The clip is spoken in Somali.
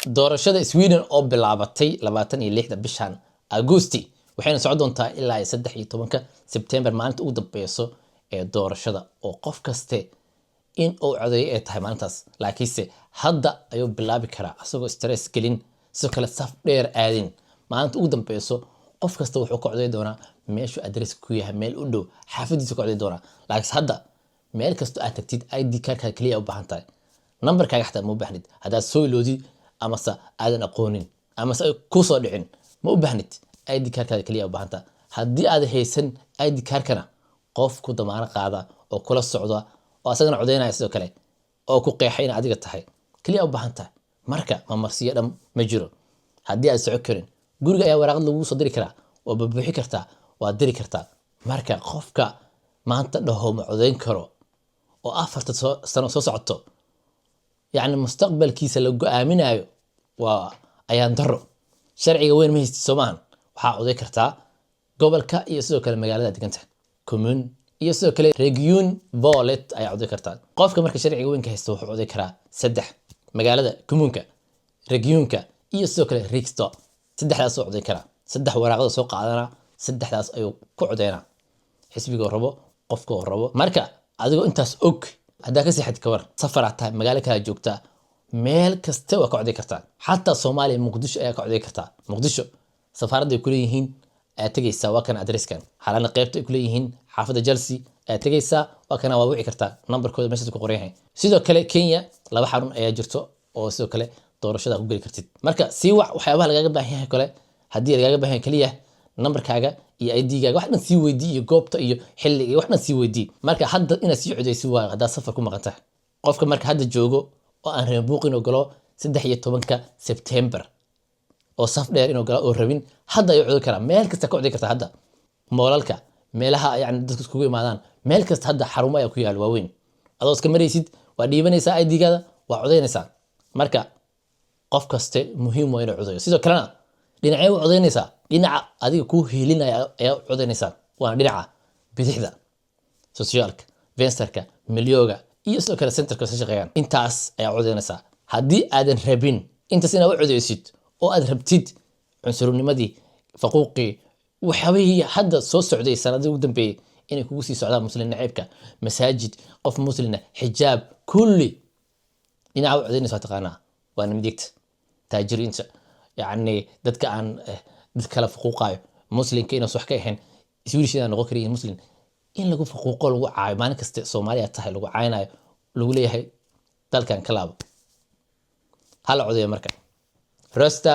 doorashada Sweden oo bilaabatay 26 bishan Agosti waxayna socon doontaa ilaa 13 September maalinta ugu dambayso ee doorashada oo qof kaste in uu codeeyo ay tahay maalintaas laakiinse hadda ayuu bilaabi karaa asagoo stress gelin sidoo kale saf dheer aadin maalinta ugu dambayso qof kasta wuxuu ka codeey doonaa meeshu address ku yahay meel u dhow xaafadiisa ka codeey doonaa laakiin hadda meel kasto aad tagtid ID card kaliya u baahan tahay numberkaaga xataa ma u baahnid haddaad soo iloodid ama se aadan aqoonin ama se ku soo dhicin ma u baahnid ID card kaliya u baahan tahay haddii aad haysan ID card-kana qof ku damaano qaada oo kula socda oo asagana codeynaya sidoo kale oo ku qeexay in adiga tahay kaliya u baahan tahay marka ma marsiyo dham ma jiro haddii aad soo karin guriga ayaa waraaqad lagu soo diri karaa oo buuxin kartaa waa diri kartaa marka qofka maanta dhaho ma codeyn karo oo 4 sano soo socoto يعني مستقبل كيس لو آمنايو وأيان درو شرعي وين ما هيستي سومان وحاقو ذكرتا قبل كا يسو كلا مقالة ديكنت كومون يسو كلا ريجيون فولت أي عو ذكرتا قف كمركا شرعي وين كهستو وحاقو ذكرا سدح مقالة كومونكا ريجيونكا يسو كلا ريكستو سدح لاس عو ذكرا سدح وراغو سوق عدنا سدح لاس أيو كو عدينا حسبي قربو قفكو قربو ماركا أدقو انتاس اوك هذا كسي حد كور سفر عتها مقالة كلا جوكتا ميل كستوى كعدي كرتا حتى صومالي مقدشو ايا كعدي كرتا مقدشو سفارة دي كليهين تجيسا وكان أدريس كان حالانا قيبتو كليهين حافظة جلسي تجيسا وكان واوعي كرتا نمبر كود مشهد كقريحين سيدو كلا كينيا لابا حارون ايا جرتو او سيدو كلا دورشدا كوغلي كرتيد marka siiwac waxyaabaha laga baahan yahay kale hadii laga baahan kaliya numberkaaga iyo ID-gaaga waxna sii weydii iyo goobta iyo xilliga waxna sii weydii marka hadda ina sii codeysi waa hada safar ku maqanta qofka marka hadda joogo oo aan rabin buuq inuu galo 13 September oo saf dheer inuu galo oo rabin hadda ay codey kara meel kasta ka codey karta hadda moolalka meelaha yani dadku iskugu imaadaan meel kasta hadda xarumo ay ku yaal waaweyn adoo iska maraysid waa dhiibanaysaa ID-gaada waa codeynaysaa marka qof kaste muhiim waa inuu codeeyo sidoo kalena dhinacay u codeynaysaa dhinaca adiga ku heelinaya ayaa codeynaysaa waana dhinaca bidixda socialka vensterka milyoga iyo sidoo kale centerka soo shaqeeyaan intaas ayaa codeynaysaa haddii aadan rabin intaas inaad u codeysid oo aad rabtid cunsurnimadii faquuqii waxyaabihii hadda soo socday sanadii ugu dambeeyay inay kugu sii socdaan muslim naciibka masaajid qof muslina xijaab kulli dhinaca u codeynaysaa taqaanaa waana midigta taajiriinta يعني dadka aan dad kala faquuqayo muslimka inuu wax ka ahayn iswiilshada noqon kariin muslim in lagu faquuqo lagu caayo maalin kasta Soomaaliya tahay lagu caaynayo lagu leeyahay dalkan kalaabo hal codeeyo marka rasta